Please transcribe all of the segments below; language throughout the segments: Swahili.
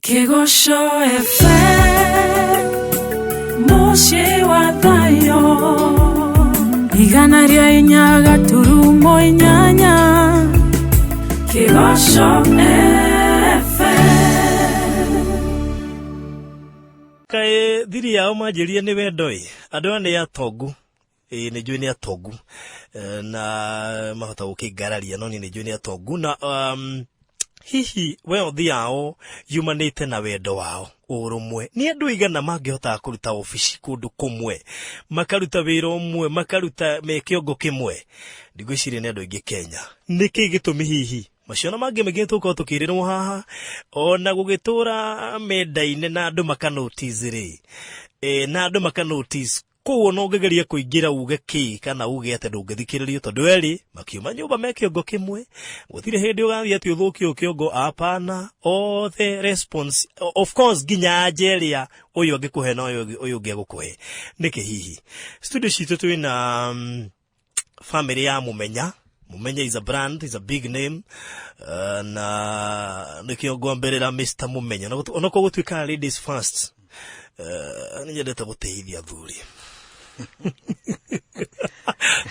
Kigosho FM Moshi wa Thayo Igana ria inya gaturumo inyanya Kigosho FM Kae thiri yao majiria ni Wendo andå nä atongu nä njå nä atongu na mahota gå kä ngararia no nä njå nä atongu na hihi weothi yao yumanite na wendo wao urumwe ni andu igana mangihota kuruta ofici kundu kumwe makaruta wira umwe makaruta me kiongo kimwe ndigwiciria ni andu ingi Kenya niki gitumi hihi maciona mangi megito ko tukirirwo haha ona gugitura mendaine na andu makanotice ri na andu makanotice ko no gegeria kuingira uge ki kana uge ate ndungithikiririo tondu eri makiuma nyumba me kiongo kimwe guthire hindi ugathia ati uthukio kiongo apana all the response of course ginya ajeria uyu angikuhe na uyu ngegukuhe niki hihi studio citu twina family ya Mumenya is a brand, is a big name na nikiongo mberera Mr. Mumenya onako gutwika ladies first nĩnyendete gũteithia athuri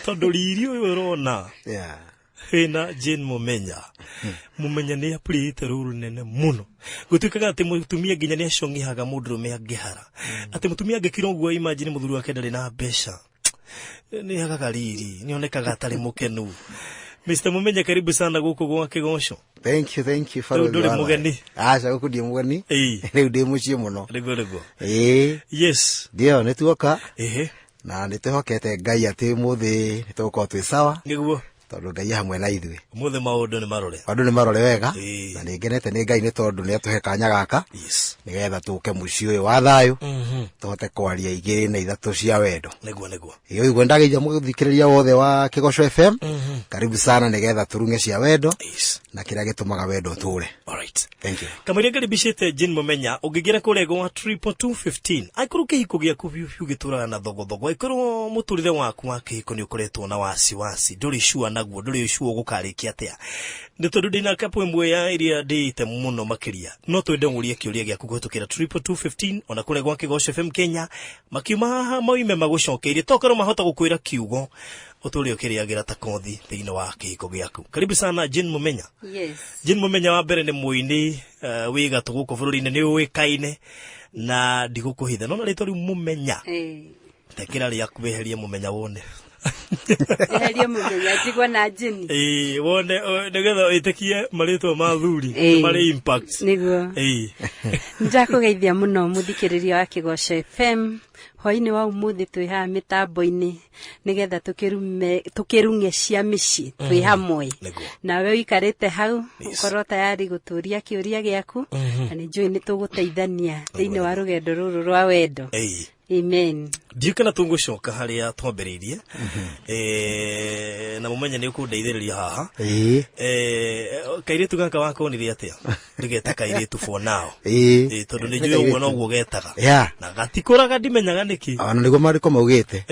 tondu riri uyu urona hena Jane Mumenya Mumenya ni apurite ruru nene muno gutwikaga ati mutumia nginya ni acong'ihaga mundurume angihara ati mutumia angikirongwa imagine muthuri wake ndari na mbeca ni hagagariri ni onekaga atari mukenu. Mr. Mumenya karibu sana guko gwa Kigosho. Thank you for the mugeni. Acha guko ndi mugeni. Riu ndi mucie muno. Rego. Yes. Dio nituoka. Na nituhokete Ngai ati muthi nituko twi sawa. Niguo. Tondu Ngai hamwe na ithuĩ. Muthi maundu ni marore. Andu ni marore wega. Na ningenete ni Ngai ni tondu ni atuhe kanya gaka. Yes. Nigetha tuke muci uyu wa thayu. Tuhote kwaria igiri na ithatu cia wendo. Niguo. Iyo igwe ndageithia muthikiriria wothe wa Kigosho FM. Karibu sana nigetha turunge cia wendo. Yes. Na kiria gitumaga wendo ture. All right. Thank you. Kamaria ngaribicite Jane Mumenya ugigira kurego wa 22215 aikuru kihiko giaku biu gitura na thogo aikuru muturire waku wa kihiko ni ukoretwo na wasi nduri shua naguo nduri shua gukarikia atia ni tondu ndina kapo imwe ya iria ndite muno makiria no twende ngurie kiuria giaku gutukira 22215 ona kurego Kigosho FM Kenya makiuma haha moime magucokeire tokoro mahota gukwira kiugo uturi ukiriagira ta kothi thiini wa kihiko giaku. Karibu sana Jane Mumenya. Yes. Jane Mumenya wa mbere ni muini wiga tuguko bururi-ini ni uikaine na ndigukuhitha no ritwa ri Mumenya. Tekira ri akuweherie Mumenya wone. Eherie Mumenya jigwa na Jane. Wone nigetha itekie maritwa ma thuri mari impact. Niguo. Njakugeithia muno muthikiriria wa Kigosho FM. Hoini wa umuthi twi ha mitambo-ini nigetha tukirunge cia mici twi hamwe nawe uikarite hau ukorwo tayari guturia kiuria giaku na ni njui ni tuguteithania thiini wa rugendo ruru rwa wendo. Amen. Ndikana tungucoka haria twambiririe na Mumenya ni ukundeithiriria haha kairitu gaka wakonire atia ndigeta kairitu for now tondu ni njui uguo no gugetaga na gatikuraga ndimenyaga niki ana niguo mariko maugite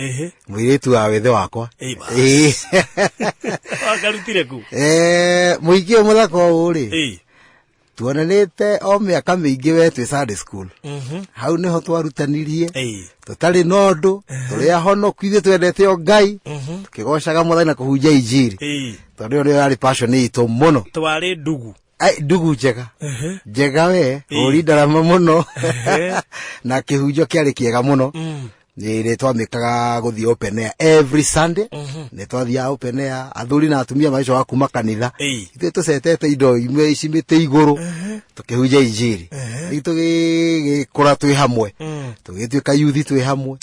muiritu wa wethe wakwa akarutire ku muingi muthako uri tuonanite o miaka mingi we twi Sunday school hau niho twarutanirie tutari nondu turi ahonoku ithuĩ twendete o Ngai tukigocaga Mwathani na kuhunjia injiri tondu ndio yari passion itu muno twari ndugu ndugu njega we uri ndarama muno na kihunjio kiari kiega muno ni twamikaga guthii open air every Sunday ni twathia open air athuri na atumia maico wa kuma kanitha ithuĩ tucetete indo imwe icimite iguru tukihunjia injiri itugikura twi hamwe tugituika youth twi hamwe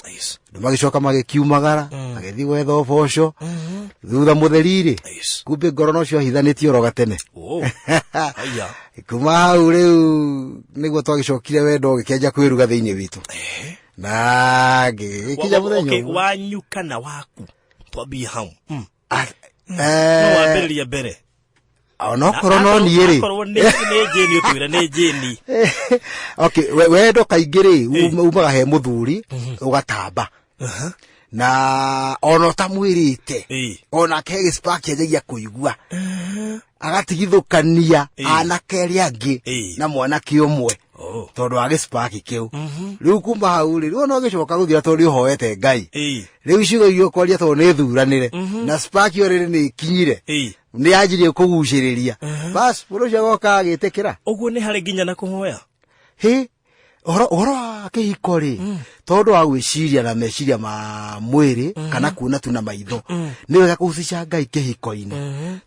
ndu magicoka magikiumagara agithi gwetha uboco thutha mutheriri kumbe ngoro nocio hithanĩtie oro gatene kuma hau riu niguo twagicokire wendo gikenja kwiruga thiini witu na gikija muthenya wanyuka na waku twabi hau no wambiriria mbere ono korono ni iri ne Jane utwira ne Jane okay wendo kaingiri umaga he muthuri ugatamba na ono tamwirite ona kege spark yagia kuigua agatigithukania anake ri angi na mwanake umwe tondu wa gispark kiu riu kuma hau ri no gicoka guthira tondu hoete Ngai riu cigo iyo kwaria tondu ni thuranire na spark yo ri ni kinyire ni anjirie kuguciriria bas buru jagoka agitikira uguo ni hari ginya na kuhoya Ohoro wa kihiko ri tondu wa gwiciria na meciria ma mwiri kana kuona tu na maitho ni wega kuhusica Ngai kihiko-ini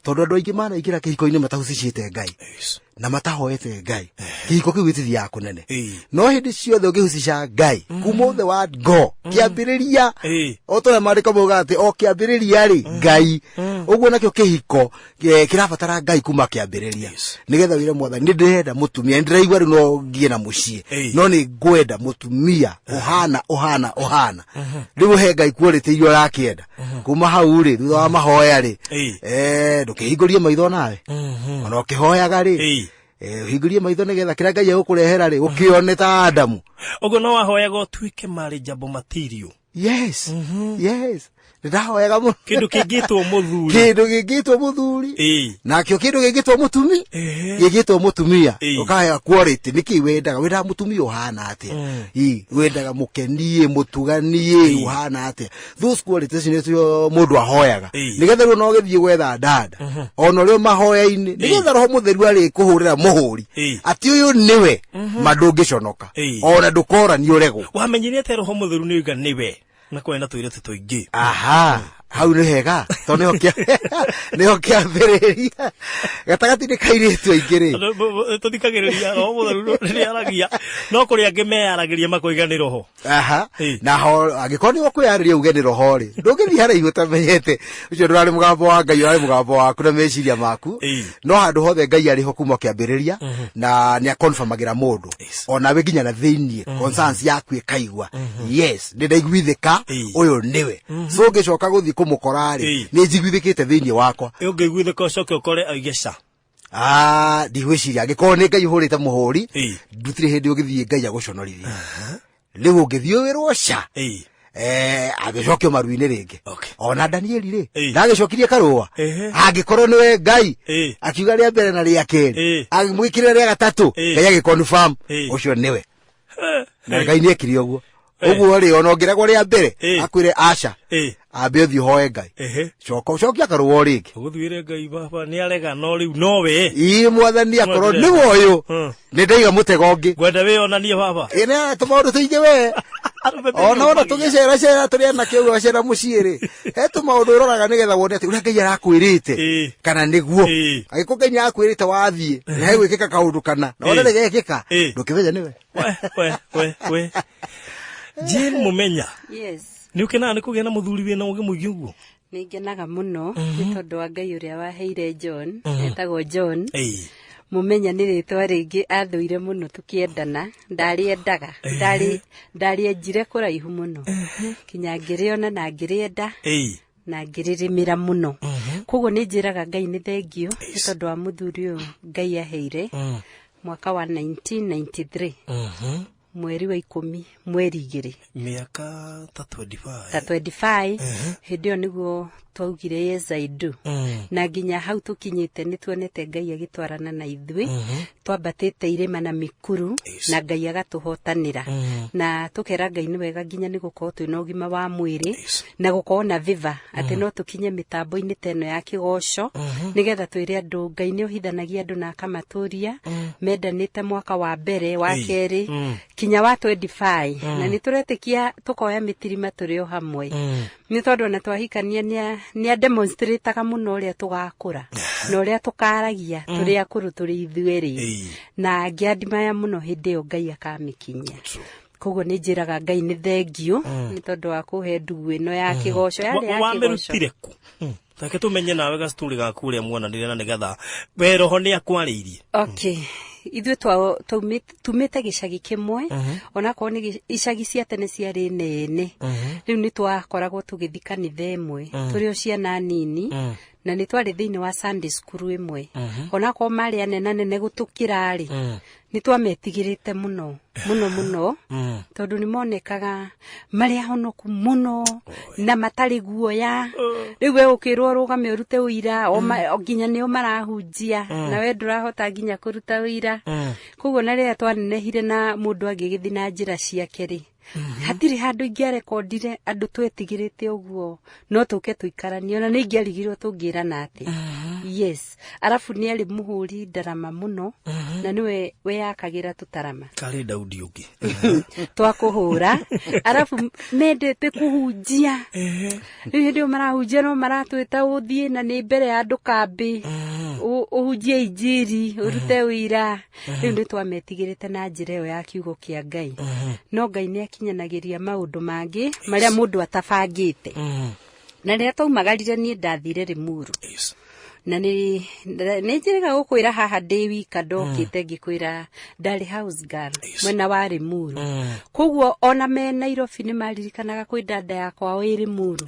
tondu andu aingi mana igira kihiko-ini matahucicite Ngai na matahoete Ngai kihiko kiu gitithia kunene no hindi ciothe ungihucica Ngai kuma the word go kiambiriria otoya mariko mugati o kiambiriria ri Ngai uguo nakio kihiko kirabatara Ngai kuma kiambiriria nigetha wire mwathani ni ndirenda mutumia ndiraigua ri no ngie na mucie no ni ngwenda mutumia ohana riu he Ngai quality irio rakienda kuma hau ri thutha wa mahoya ri ndukihingurie maitho nawe ona ukihoyaga ri hingurie maitho nigetha kira Ngai agukurehera ri ukione ta Adamu uguo no wahoyaga utuike marriageable material yes ndahoyaga mu kindu kingitwo muthuri nakio kindu gingitwo mutumi gingitwo mutumia ukaya quality niki wendaga mutumia uhana atia wendaga mukenie mutuganie uhana atia those qualities nitio mundu ahoyaga nigetha ru no githie gwetha dada ona rio mahoya-ini nigetha roho mutheru ari kuhurira muhuri ati uyu niwe madungiconoka ona ndukora ni urego wamenyire ate roho mutheru niuga niwe na kwenda tuirete tuingi hau ni hega to niho kiambiriria gatagati ni kairitu aingiri tuthikagiriria roho mutheru ni aragia no kuri angi mearagiria makoigani roho na ho agikoni okuyariria ugeni roho ri ndungithi haraihu utamenyete ucio ndurari mugambo wa Ngai urari mugambo waku na meciria maku no handu hothe Ngai ari ho kuma kiambiriria na ni akonfirmagira mundu ona we ginya na thiini conscience yaku ikaigua yes ndaiguithika uyu niwe so gicoka guthi kumukorari ni njiguithikite thiini wakwa ungiguithika ucoke ukore aigesha ndigwiciria angikoo ni Ngai uhurite muhuri ndutire hindi ugithie Ngai aguconorithia riu ungithie wirwo ca agicokio maru-ini ringi ona Danieli ri ndagicokirie karua angikorwo niwe Ngai akiuga ria mbere na ria keri agimwikirira ria gatatu Ngai agiconfirm ucio niwe na Ngai ni ekire uguo uguo ri ona ngiragwo ria mbere akwire aca ambe uthie hoye Ngai cokia karua ringi uguthuire Ngai baba ni arega no riu nowe mwathani akorwo niwe uyu ni ndaiga mutego ngi gwenda we onanie baba ina tumaundu tuingi we ona tugicera turia na kiugo gacera mucii ri he tumaundu uroraga nigetha wone ati uria Ngai arakwirite kana niguo agikugenya akwirite wathie ni he gwikika kaundu kana na ona nigekika ndukimenya niwe we Jane Mumenya yes ni ukena ni kugia na muthuri wina ugi muigi uguo ni ngenaga muno ni tondu wa Ngai uria waheire John etagwo John Mumenya ni ritwa ringi athuire muno tukiendana ndariendaga ndarienjire kuraihu muno kinya ngiriona na ngirienda na ngiririmira muno koguo ni njiraga Ngai ni thengio ni tondu wa muthuri uyu Ngai aheire mwaka wa 1993 mweri wa 10 mweri 2 miaka ta 25 hindi yo niguo twaugire yes I do na nginya hau tukinyite ni tuonete Ngai agitwarana na ithui twambatite irima na mikuru na Ngai agatuhotanira na tukera Ngai ni wega nginya ni gukorwo twina ugima wa mwiri na gukorwo na viva ati no tukinye mitambo-ini teno ya kigoco nigetha twire andu Ngai ni uhithanagia andu na akamaturia mendanite mwaka wa mbere wa keri kinya wa 25 na ni turetikia tukoya mitirima turi o hamwe ni tondu na twahikania ni demonstrate muno uria tugakura na uria tukaragia turi akuru turi ithueri na ngiandimaya muno hindi yo Ngai akamikinya koguo ni njiraga Ngai ni thengio ni tondu wa kuhe ndugu ino ya kigoco yale ya kigoco take tumenye nawe ga story ga kuria muona ndire na nigetha we roho ni akwariirie ithuĩ tumĩte gĩcagi kĩmwe ona korwo nĩ icagi cia tene ciarĩ nene rĩu nĩ twakoragwo tũgĩthi kanitha ĩmwe tũrĩ o ciana nini na nĩ twarĩ thĩinĩ wa Sunday school ĩmwe ona korwo marĩ anene gũtũkĩra rĩ nitwametigirite muno tondu nimonekaga mari ahonoku muno na matari guoya riu we ukirwo rugame urute uira o nginya nio marahunjia na we ndurahota nginya kuruta uira koguo na riria twanenehire na mundu agigithi na njira ciake ri hatiri handu ingĩarekondire andu twetigirite uguo no tuke tuikaranie na nĩ ingĩarigirwo tungĩrana ati yes arafu ni ari muhuri ndarama muno na niwe we yakagira tutarama kari Daudi ungi twakuhura arafu mendete kuhunjia riu ndio marahunjia no maratwita uthie na ni mbere ya andu kambi uhunjie injiri urute uira riu ndio twametigirite na njira yo ya kiugo kia Ngai no Ngai ni akinyanagiria maundu mangi maria mundu atabangite na riria taumagarire ni ndathire Rimuru na ni njiraga gukwira haha ndi wika ndokite ngikwira ndari house girl mwena wa Rimuru koguo ona me Nairobi ni maririkanaga kwi dada yakwa wi Rimuru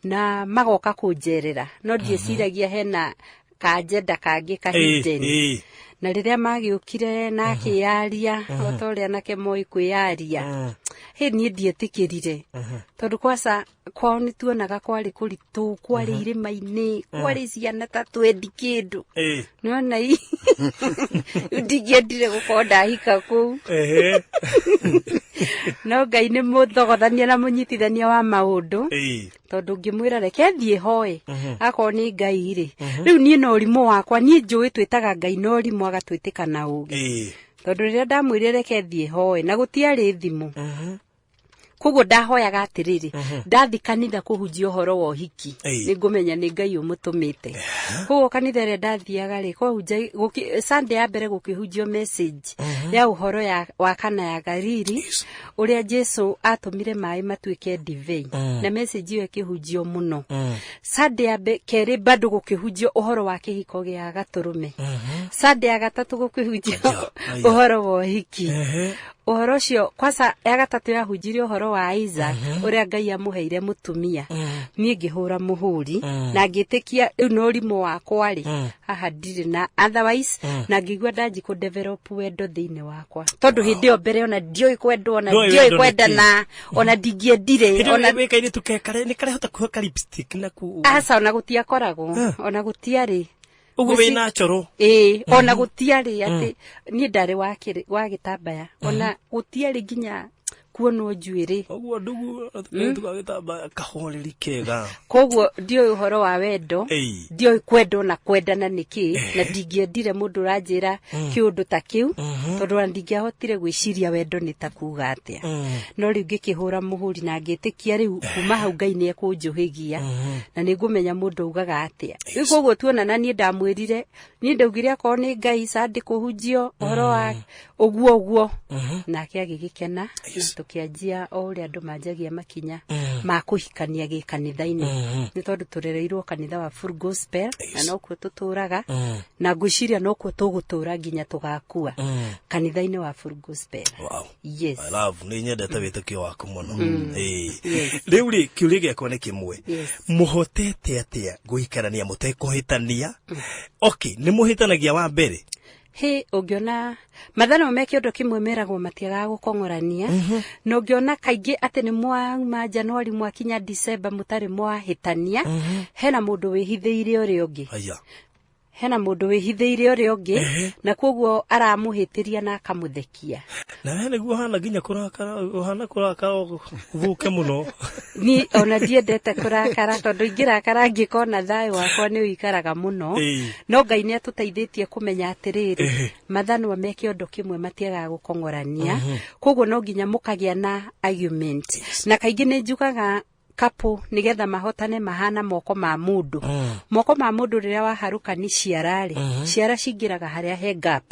na magoka kunjerera no ndieciragia hena kajenda kangi kahidden na riria magiukire na akiaria otoria nake moi kwiaria he ni ndietikirire tondu kwasa kwao ni tuonaga kwari kuritu kwari irima-ini kwari ciana ta twendi kindu niona ndigĩendire gũkorwo ndahika kũu no Ngai nĩ mũthogothania na mũnyitithania wa maũndũ tondu ngĩmwĩra reke thiĩ hoe akorwo nĩ Ngai rĩ rĩu niĩ na ũrimũ wakwa niĩ njũĩ twĩtaga Ngai na ũrimũ agatwĩtĩka na ũũgĩ tondu rĩrĩa ndamwĩrire reke thiĩ hoe na gũtiarĩ thimũ koguo ndahoyaga atiriri ndathi kanitha kuhunjia uhoro wa uhiki ningumenya ni Ngai umutumite koguo kanitha ria ndathiaga ri kuhunjia Sunday ya mbere gukihunjio message ya uhoro ya wa kana ya Galili uria Jesu atumire mai matuike divei na message iyo ikihunjio muno Sunday ya keri bado gukihunjio uhoro wa kihiko gia gaturume Sunday ya gatatu gukihunjio uhoro wa uhiki uhoro cio kwasa ya gatatu ya hunjire uhoro wa Isaac uria Ngai amuheire mutumia nie ngihura muhuri na ngitikia riu no rimo wakwa ri haha ndiri na otherwise na ngigwa ndaji ku develop wendo thiini wakwa tondu hindi o mbere ona ndioi kwendwo na ndioi kwendana ona ndingiendire ona wekaine tukekare ni karehota kuhoka lipstick na ku asa ona gutiakoragwo ona gutiari ugu wina choro ona gutiari ati ni ndari wa gitambaya ona gutiari ginya kuonwo njuiri ugu ndugu tukagitambaya kahoreri kega koguo ndio uhoro wa wendo ndio kwendo na kwendana niki na ndingiendire mundu ranjira kiundu ta kiu tondu ndingiahotire gwiciria wendo ni ta kuga atia no riu ngikihura muhuri na ngitikia riu kuma hau Ngai ni ekunjuhigia na ningumenya mundu ugaga atia riu koguo tuonana ni ndamwirire ni ndaugire akorwo ni Ngai sandi kuhunjio uhoro wa uguo nake agigikena tukianjia o uria andu manjagia makinya ma kuhikania gikanitha-ini ni tondu turereirwo kanitha wa full gospel na no kuo tuturaga na ngwiciria no kuo tugutura nginya tugakua kanitha-ini wa full gospel. Wow. Yes, I love ni nyendete witikio waku muno riu ri kiuria giakwa ni kimwe muhotete atia guikarania mutekuhitania okay ni muhitanagia wa mbere he ungiona mathano me kĩondo kimwe meragwo matiaga gukongorania no ungiona kaingĩ ati ni mwa Januari mwakinya December mutari mwahitania hena mundu wihithiire uri ungi hena mundu wihithiire uri ungi na koguo aramuhitiria na akamuthekia na we niguo hana nginya kurakara vuke muno ni ona ndiendete kurakara tondu ingirakara ngikona thayo wakwa ni uikaraga muno no Ngai ni atuteithĩtie kumenya atiriri mathano me kĩondo kimwe matiaga gukongorania koguo no nginya mukagia na argument na kaingĩ ni njugaga kapo nigetha mahotane mahana moko ma mundu moko ma mundu riria waharuka ni ciarari ciara cingiraga haria he gap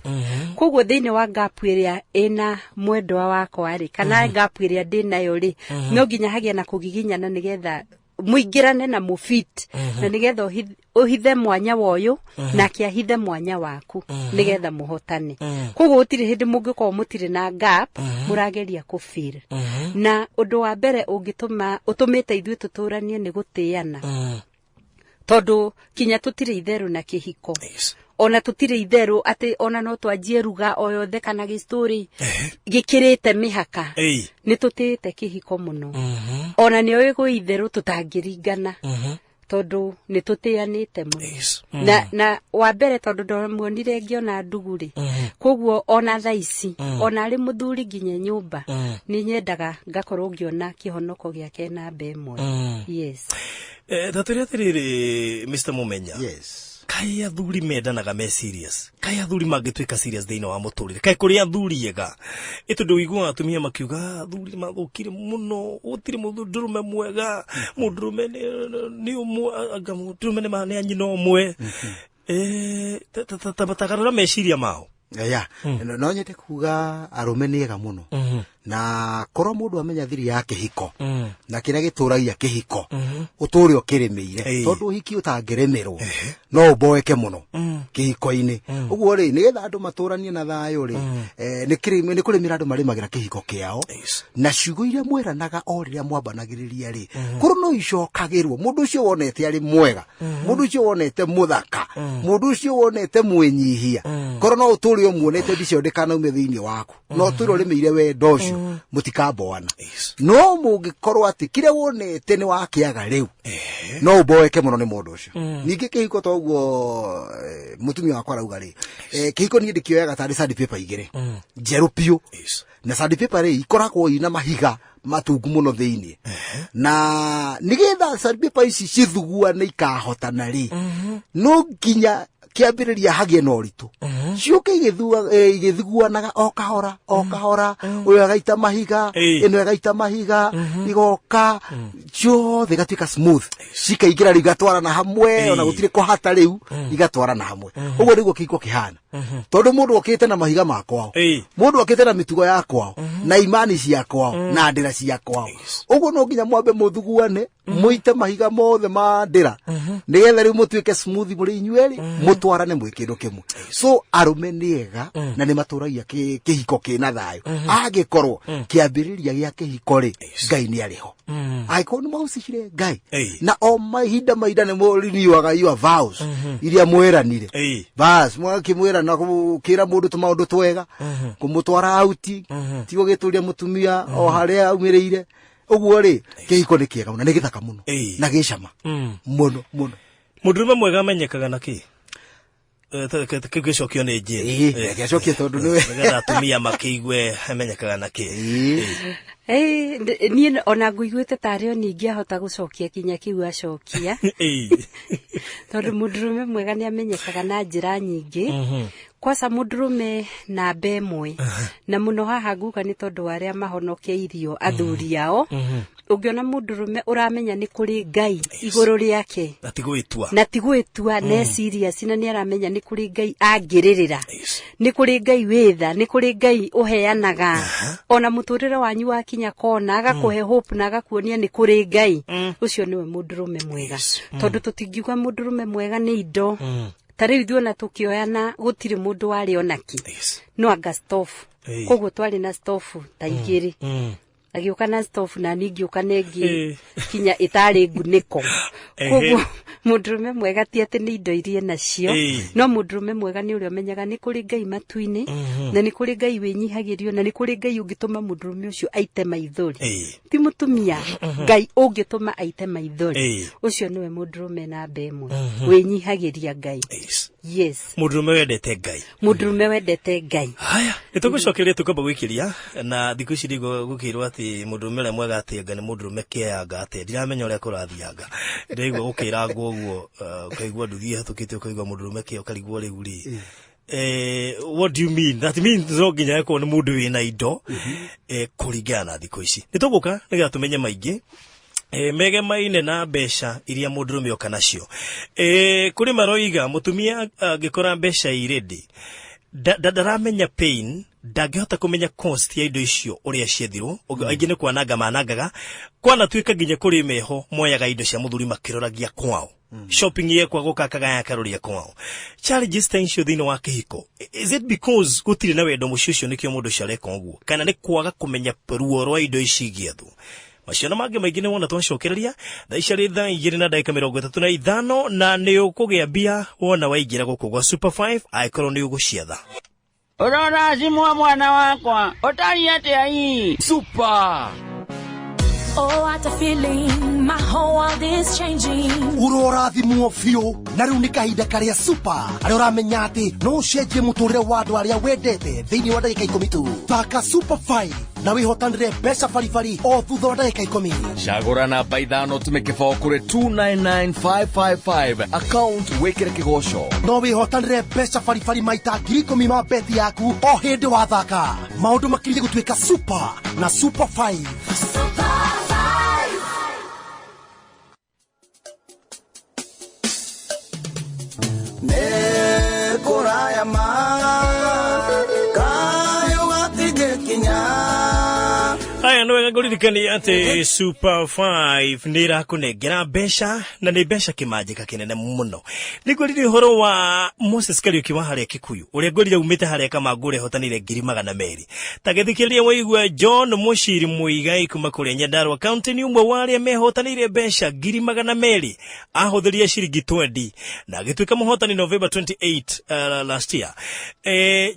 koguo thiini wa gap iria ina mwendwa wakwa ri kana gap iria ndinayo ri no nginya hagia na kugiginyana nigetha muingirane na mufit na nigetha uhithe mwanya woyo na kiahithe mwanya waku nigetha muhotane koguo utire hindi mungiko mutire na gap murageria ku feel na undu wa mbere ungituma utumite ithuĩ tuturanie ni gutiana tondu kinya tutire itheru na kihiko ona tutire itherũ ati ona no twanjie ruga o yothe kana gistori gikirite mihaka ni tutite kihiko muno ona ni oigo itherũ tutangiringana tondu ni tutianite muno na wa mbere tondu ndamuonire ngiona nduguri koguo ona thaici ona ari muthuri nginya nyumba ni nyendaga ngakorwo ngiona kihonoko giake na mbemwe yes Tatiriri Mr. Mumenya. Yes. Kai athuri mendanaga me serious. Kai athuri magituika serious thiini wa muturire. Kai kuri athuri ega. Itundu igwa atumia makiuga athuri mathukire muno, utire muthundurume mwega, mundurume ni umwe anga mundurume ni mane anyina umwe. Tabatarora meciria mao. Ya, no nyete kuga arume ni ega muno. Na korwo mundu amenya thiri yake hiko na kira gituragia kihiko uturi ukirimeire tondu hiki utangeremerwo no boeke muno kihiko-ini uguo ri nigetha andu maturanie na thayo ri ni kurimira andu marimagira kihiko kiao na ciugo iria mweranaga o riria mwambanagiriria ri kuru no icokagirwo mundu ucio wonete ari mwega mundu ucio wonete muthaka mundu ucio wonete mwenyihia korwo no uturi omuonete ndicio ndikanaume thiini waku no uturi urimeire wendo ucio mutikaboana no mugikorwo ati kire wonete ni wakiaga riu no uboeke muno ni mundu ucio ningi kihiko toguo mutumia wakwa rauga ri kihiko ni ndikioyaga tari sand paper igire njeru pio na sand paper ri ikoragwo ina mahiga matungu muno thiini na nigetha sand paper ici cithuguane ikahotana ri no nginya kiambiriria hagie no ritu ciuke igithuguanaga o kahora uyo agaita mahiga ino agaita mahiga igoka ciothe gatuika smooth cikaigira rigatwarana hamwe ona gutire kuhata riu igatwarana hamwe uguo niguo kihiko kihana tondu mundu okite na mahiga makwao mundu okite na mitugo yakwao na imani ciakwao na ndira ciakwao uguo no nginya mwambe muthuguane muite mahiga mothe ma ndira nigetha riu mutuike smooth muri inyueri mutwarane mwikindu kimwe so arume niega na ni maturagia kihiko kina thayo agikorwo kiambiriria gia kihiko ri ngai ni ariho aiko ni mausicire ngai na o mahinda ne moriniwaga your vows iria mweranire bas mwakimwera na kira mundu tumaundu twega kumutwara auti tigo gituria mutumia o haria aumireire uguo ri kihiko ni kiega na ni githaka muno na gicama muno mundurume mwega amenyekaga na ki kigicokio ni njiri gicokio tondu niwe atumia makiigwe amenyekaga na ki ni ona nguiguite tario ningi ahota gucokia kinya kiu acokia tondu mundurume mwega ni amenyekaga na njira nyingi kwasa mundurume na mbemwe na muno haha nguga ni tondu aria mahonokeirio athuri ao ungiona mundurume uramenya ni kuri ngai iguru riake na tigwitua ne serious na ni aramenya ni kuri ngai angiririra ni kuri ngai witha ni kuri ngai uheanaga ona muturire wanyu wakinya kona agakuhe hope na agakuonia ni kuri ngai ucio niwe mundurume mwega tondu tutingiuga mundurume mwega ni indo tari ithuo na tukioyana gutire mundu wari onaki no anga stove koguo twari na stove ta igiri agiuka na stove na ningiuka nengi kinya itari nguniko koguo mundurume mwega ti ati ni indo irie nacio no mundurume mwega ni uri omenyaga ni kuri ngai matuini na ni kuri ngai winyihagirio na ni kuri ngai ungituma mundurume ucio aite maithori ti mutumia ngai ungituma aite maithori ucio niwe mundurume na mbemwe winyihagiria ngai yes mundurume wendete ngai haya nitugucokeria tukamba gwikiria na thiku ici ndigo gukirwa ati mundurume mwega ati ngani mundurume kiaga ati ndiramenya uria kurathianga ndigwa gukirangwo uguo ukaigwa nduthie hatukite ukaigwa mundurume kio karigwo riu ri what do you mean? That means no nginya yako ni mundu wina indo kuringana thiku ici nituguka niga tumenye maingi mege maine na besha iria mundurume oka nacio kuri maroiga mutumia ngikora besha iredi ndaramenya pain ndangihota kumenya cost ya indo icio uria ciethirwo aingi ni kwananga manangaga kwana tuika nginya kuri meho moyaga indo cia muthuri makiroragia kwao shopping yekwa gukakaga ya karoria kwao challenges tension thino wa kihiko is it because gutire na wendo mucio nikio mundu ciareka uguo kana ni kwaga kumenya ruo rwa indo ici giethu maciana mange maingĩ nĩ wona twacokereria thaa ici arĩ thaa 2:35 na nĩ ũkũgĩa mbia wona waingĩra gũkũ gwa Super 5 angĩkorwo nĩ ũgũciatha. Urora simu mwana wakwa utari atia hii super. Oh, what a feeling, my whole world is changing. Urora thimu ofio na riu ni kahinda karia super ari uramenya ati no cenjie muturire wa andu aria wendete thiini wa ndagika 10 tu. Thaka Super 5 na wihotanire mbeca baribari o thutha wa ndagika 10. Cagura namba ithano tume kibao kuri 299555 account wikire kigoco. No wihotanire mbeca baribari maita 10,000 ma beti yaku o hindi wa thaka. Maundu makirire gutuika super na Super 5. Kuraya ma kayo watige kinya. Haya nĩ wega ngũririkania atĩ Super 5 nĩ ĩrakũnengera mbeca na nĩ mbeca kĩmanjĩka kĩnene mũno. Nĩ ngũrire ũhoro wa Moses Kariuki wa harĩa Kikuyu ũrĩa ngũrire umĩte harĩa Kamangũ ũrĩa hotanire 200,000. Ta gĩthikĩrĩria waigua John Mushiri Muigai kuma kũrĩa Nyandarua County nĩ ũmwe wa arĩa mehotanire mbeca 200,000 ahũthĩria ciringi 20 na agĩtuĩka mũhotani November 28 last year.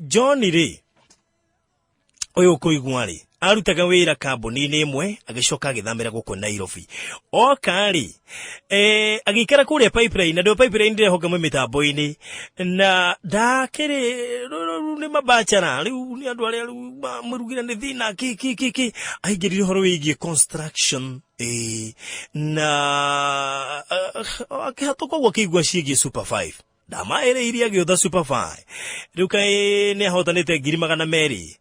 John rĩ ũyũ kũigua rĩ arutaga wĩra kambuni-inĩ ĩmwe agĩcoka agĩthamĩra gũkũ Nairobi. Oka rĩ agĩikara kũrĩa pipeline na ndio pipeline ndĩrehoka mĩtambo-inĩ na ndakĩrĩ nĩ mabachara rĩu nĩ andũ arĩa mũrugire nĩ thina ki aingĩrire ũhoro wĩgiĩ construction na akĩhatũka ũguo akĩigua ciĩgiĩ Super 5 ndamaĩrĩirie agĩũtha Super 5 rĩu kaĩ nĩ ahotanĩte 200,000.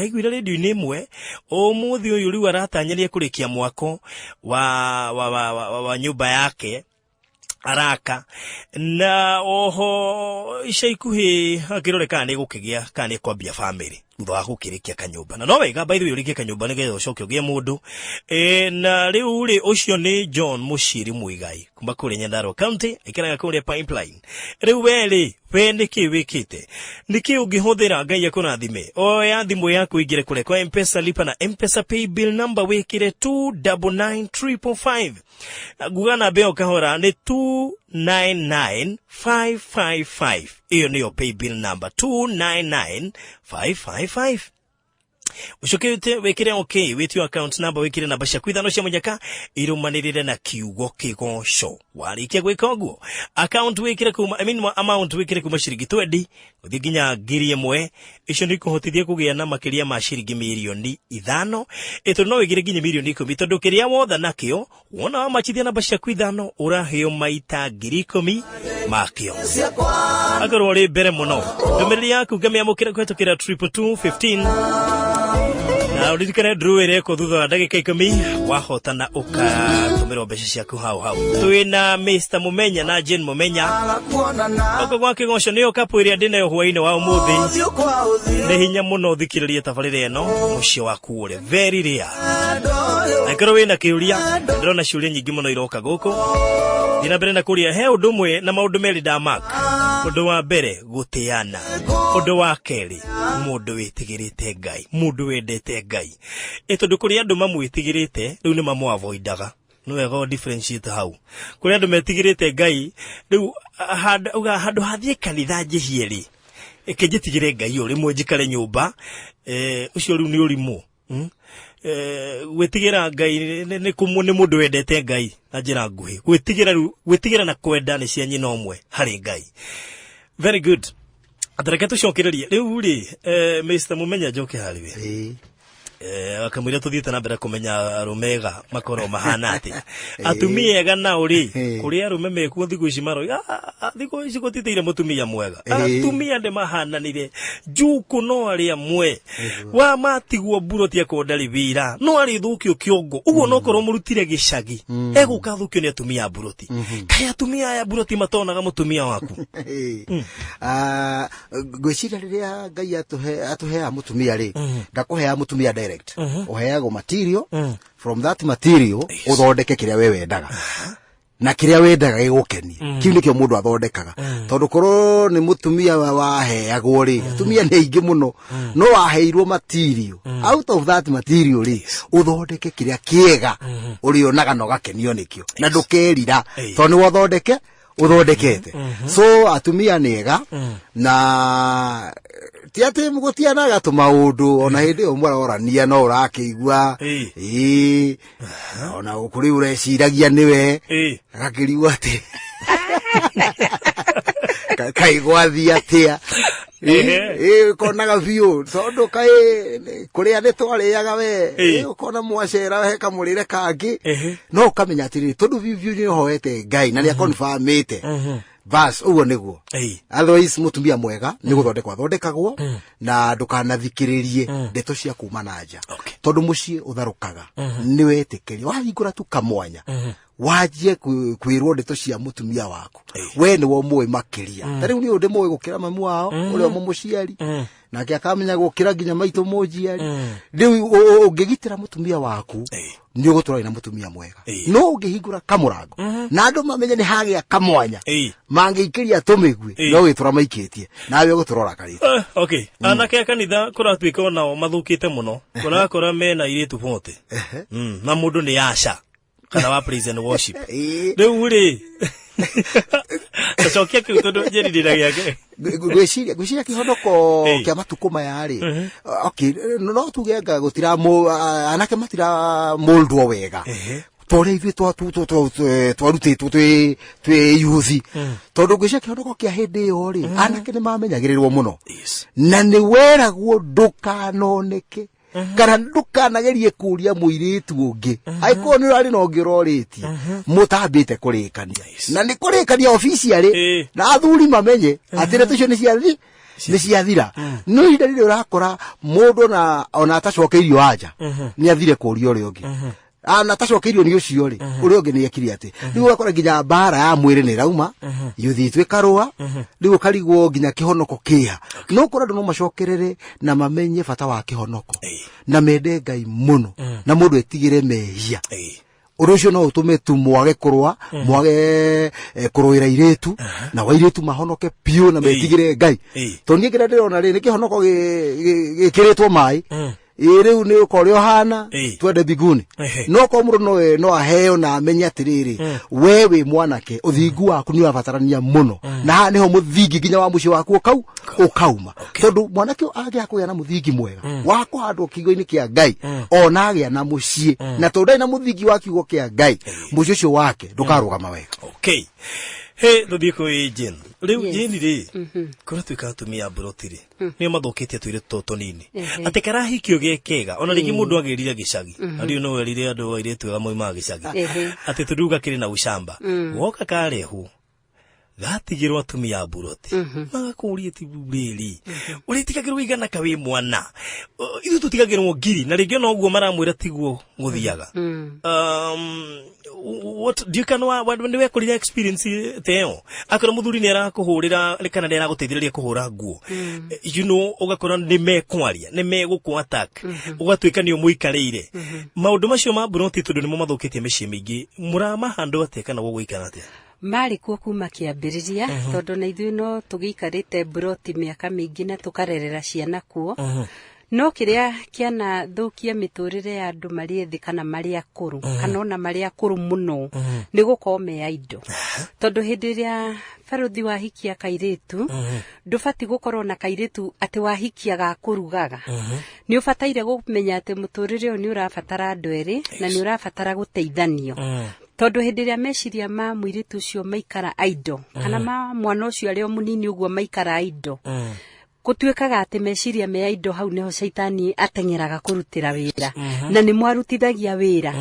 Aiguire radio-inĩ ĩmwe ũmũthĩ ũyũ rĩu aratanyania kũrĩkia mwako wa nyũmba yake araka na oho ica ikuhĩ akĩroreka nĩ gũkĩgĩa kana nĩ kwambia family thutha wa gũkĩrĩkia kanyũmba na no wega by the way ũrĩkie kanyũmba nĩgetha ũcoke ũgĩe mũndũ. Na rĩu rĩ ũcio nĩ John Mushiri Muigai kuma kũrĩa Nyandarua County ikaraga kũrĩa pipeline. Rĩu we nĩkĩ wĩkĩte nĩkĩ ũngĩhũthĩra Ngai akũrathime oya thimũ yaku ingĩre kũrĩa kwa M-Pesa lipa na M-Pesa pay bill number wĩkĩre 299555 nguga namba ĩyo kahora nĩ 299555. Iyo niyo pay bill number 299555. Ucokete wekire okay wetio account number wekire namba cia kwithano cia munyaka irumanirire na kiugo kigoco warikia gwika uguo account wekire kuma amount wekire kuma ciringi 20 guthi nginya 1,000 icio ni kuhotithia kugia na makiria ma ciringi milioni 5 eto no wegire nginya milioni 10 tondu kiria wotha nakio wona wa machithia namba cia kwithano uraheo maita 10,000 makio akorwo ri mbere muno ndumiriri yaku ngamia mukira kwetukira 22215 na uririkane draw ireko thutha wa ndagika 10 wahotana ukatumira mbeca ciaku hau twina Mr Mumenya na Jane Mumenya oko gwake goco niyo kapu iria ndinayo hwaine wa umuthi ni hinya muno thikiririe tabarire eno mucio waku ure very rare aikaro wina kiuria ndĩrona ciuria nyingĩ muno iroka guku dina mbere na kuria he undu mwe na maundu meri damak undu wa mbere gutiana undu wa keri mundu witigirite Ngai mundu wendete Ngai tondu kuri andu mamwitigirite riu ni mamwavoidaga no wega differentiate hau kuri andu metigirite Ngai riu handu hathie kanitha njihieri ekejitigire Ngai uri mwenjikare nyumba ucio riu ni urimu gwitigira Ngai ni kumune mundu wendete Ngai na njira nguhi gwitigira na kwenda ni cia nyina omwe hari Ngai. Very good. Atareka tucokererie riu ri Mr Mumenya njoke hariwe akamwira tuthiite na mbere kumenya rumega makoro mahana ati atumia ega na uri kuri arume meku thiku ici maro thiku ici gutiteire mutumia mwega atumia nde mahananire juku no ari amwe wa matigwo buroti akondari vira no ari thukio kiongo uguo no korwo murutire gicagi eguka thukio ni atumia buroti kaya atumia ya buroti matonaga mutumia waku gwicira riria Ngai atuhea mutumia ri ndakuhea mutumia direct uheago material from that material uthondeke kiria we wendaga na kiria wendaga gigukenie kiu nikio mundu athondekaga tondu korwo ni mutumia waheagwo ri atumia ni aingi muno no waheirwo material out of that material ri uthondeke kiria kiega urionaga no gakenio nikio na ndukerira tondu wathondeke uthondekete so atumia niega na tiate mugutianaga tu maundu ona hindi yo mwarorania no urakigua ona ukuri ureciragia niwe agakiriwa ati kaigwathi atia konaga biu tondu kai kuria ni twariaga we ukona mwacera he kamurire kangi no ukamenya atiri tondu biu ni hoete Ngai na ni akonfirmite bas ugo niguo otherwise mutumia mwega ni guthondekwa thondekagwo na ndukanathikiririe ndeto cia kuma nanja tondu mucie utharukaga ni wetikiria wahingura tu kamwanya wajie kwirwo ndeto cia mutumia waku we ni wo muwe makiria tari ni unde muwe gukira mamu wao ule mumuciari nake akamenya gukira ginya maitu mujiari riu ungigitira mutumia waku ni ugutura ina mutumia mwega no ungihingura kamurango na andu mamenye ni hagia kamwanya mangiikiria tumigwi no witura maikitie nawe uguturora karite okay anake kanitha kuratwika onao mathukite muno kurakora mena iritu bote na mundu ni asha kana wa praise and worship riu ri tacokia kiu tondu njeririra giake gwiciria kihonoko kia matukuma yari okay no tugenga gutira anake matira moldwo wega tore ithuĩ twarutĩtwo twĩ yuthi tondu gwiciria kihonoko kia hindi iyo ri anake ni mamenyagĩrĩrwo muno na ni weragwo ndukanoneke kana ndukanagerie kuria muiritu ungi aiko ni rari no ngiroritie mutambite kurikania na ni kurikania officially na athuri mamenye atire tucio ni ciathira no ida rire urakora mundu na ona atacokeirio aja ni athire kuria uri ungi ana tacokeirio ni ucio ri uri ungi ni ekiri ati riu wakora ginya bara ya mwiri ni rauma yuthi twikarua riu karigwo ginya kihonoko kia no kora no macokerere na mamenye bata wa kihonoko na mende Ngai muno na mundu etigire mehia urucio no utume tu mwage kurwa mwage kuruira iretu na wairetu mahonoke pio na metigire Ngai tonie kira ndirona ri ni kihonoko gikiritwo mai riu ni ukorio hana twende biguni no ko muru no aheo na amenya atiriri wewe mwanake uthingu waku ni wabatarania muno na niho muthingi ginya wa mucio waku ukauma tondu mwanake age akuya na muthingi mwega wako handu kigo-ini kia Ngai ona agia na mucie na tondu na muthingi wa kigo kia Ngai mucio cio wake ndukarugama wega okay he ndithiko ejin riu jini ri kora twika atumia burotiri ni mathukitie twire toto nini ati karahikio gekega ona rigi mundu agirire gicagi ari no werire andu waire twega moima gicagi ati tuduga kiri na ushamba woka karehu gatigirwo atumia buroti magakurie ti bubiri uritigagirwo igana kawe mwana ithu tutigagirwo ngiri na rigi no guo maramwira tiguo guthiaga what do you when we could experience teo akora muthuri ni arakuhurira kana ni araguteithiriria kuhura nguo you know ugakora ni mekwaria ni megukwa attack ugatwika ni umuikarire maundu macio ma buroti tundu ni mathukitie micii mingi murama handu ate kana guguikara ate mari kuo kuma kiambiriria tondu na ithuĩ no tugiikarite buroti miaka mingi na tukarerera ciana kuo no kiria kiana thukia miturire ya andu mari ethi kana mari akuru kana ona mari akuru muno ni gukorwo me aido tondu hindi ria baruthi wahikia kairitu ndubati gukorwo na kairitu ati wahikia ga kurugaga ni ubataire kumenya ati muturire uyu ni urabatara andu eri na ni urabatara guteithanio tondu hindi ria meciria ma muiritu ucio maikara aido kana ma mwana ucio ari o munini uguo maikara aido gutwikaga ati meciria me aido hau neho shaitani atengeraga kurutira wira na ni mwarutithagia wira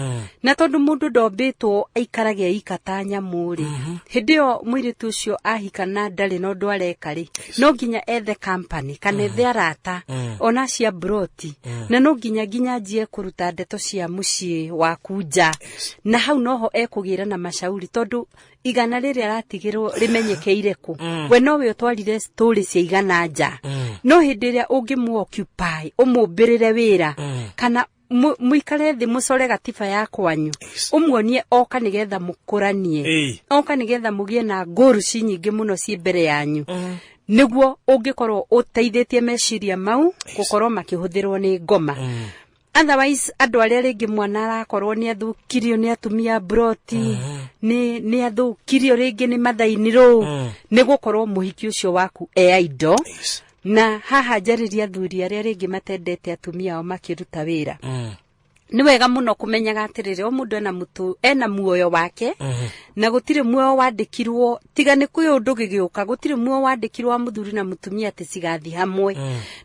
na tondu mundu ndombitwo aikaragia ikatanya muri hindi yo muiritu ucio ahikana ndari no ndwareka ri no nginya ethe company kana ethe arata ona cia broti na no nginya njie kuruta ndeto cia mucii wa kunja na hau noho ekugira na mashauri tondu igana riri aratigirwo rimenyekeire ku we nowe utwarire story cia igana nja no hindi ria ungimu occupy umumbirire wira kana muikare thi mucore gatiba ya kwanyu umwonie oka nigetha mukuranie oka nigetha mugie na nguru cinyingi muno ci mbere yanyu niguo ungikorwo uteithĩtie meciria mau gukorwo makihuthirwo ni ngoma otherwise andu aria ringi mwana arakorwo ni athukirio ni atumia broti ni athukirio ringi ni mathainiro ni gukorwo muhiki ucio waku idol na haha njariria thuri aria ringi matendete atumia ao makiruta wira ni wega muno kumenyaga atirire o mundu ena muoyo wake na gutire muoyo wandikirwo tiga ni kwi undu gigiuka gutire muoyo wandikirwo wa muthuri na mutumia ati cigathi hamwe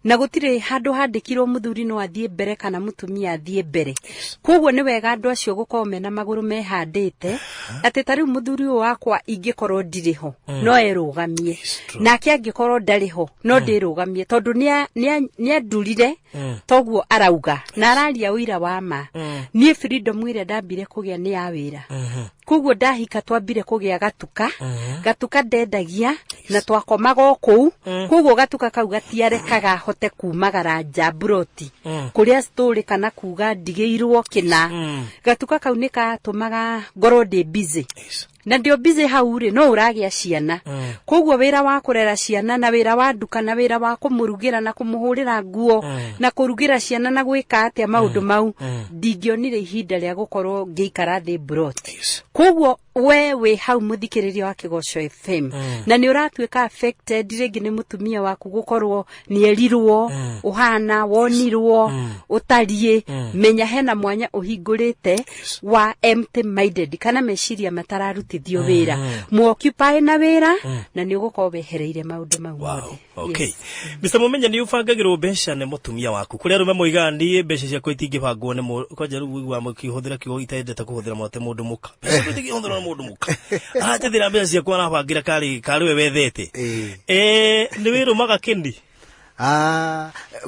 na gutire handu handikirwo muthuri no athie mbere kana mutumia athie mbere koguo ni wega andu acio gukorwo mena maguru mehandite ati tari muthuri wakwa ingikorwo ndiriho no erugamie nake angikorwo ndariho no ndirugamie tondu ni andurire toguo arauga na araria uira wa ni freedom ire ndambire kugia ni ya wira koguo ndahika twambire kugia gatuka ndendagia na twakomaga kou koguo gatuka kau gatiarekaga hote kumagara jambroti kuria story kana kuga ndigeirwo kina gatuka kau nikatumaga ngoro ndi busy na ndio busy haure no uragia ciana koguo wira wa kurera ciana na wira wa nduka na wira wa kumurugira na kumuhurira nguo na kurugira ciana na gwika atia maundu mau ndingionire ihinda ria gukorwo ngiikara thi brot koguo we hau muthikiririo wa Kigosho FM na ni uratuika affected ringi ni mutumia waku gukorwo ni erirwo uhana wonirwo utarie menya hena mwanya uhingurite wa empty minded kana meciria matararutithio wira mu occupy na wira na ni ugukorwo wehereire maundu mau okay Mr. Mumenya ni ufangagirwo mbeca ne mutumia waku kuria rume moigandi mbeca cia kwitingibangwo ne kwaja rugu wa mukihuthira kigo itaendete kuhuthira mote mundu muka kwitingihunthira mundu muka ajathira mbeca cia kwa nabangira kari we wethete ni wirumaga kindi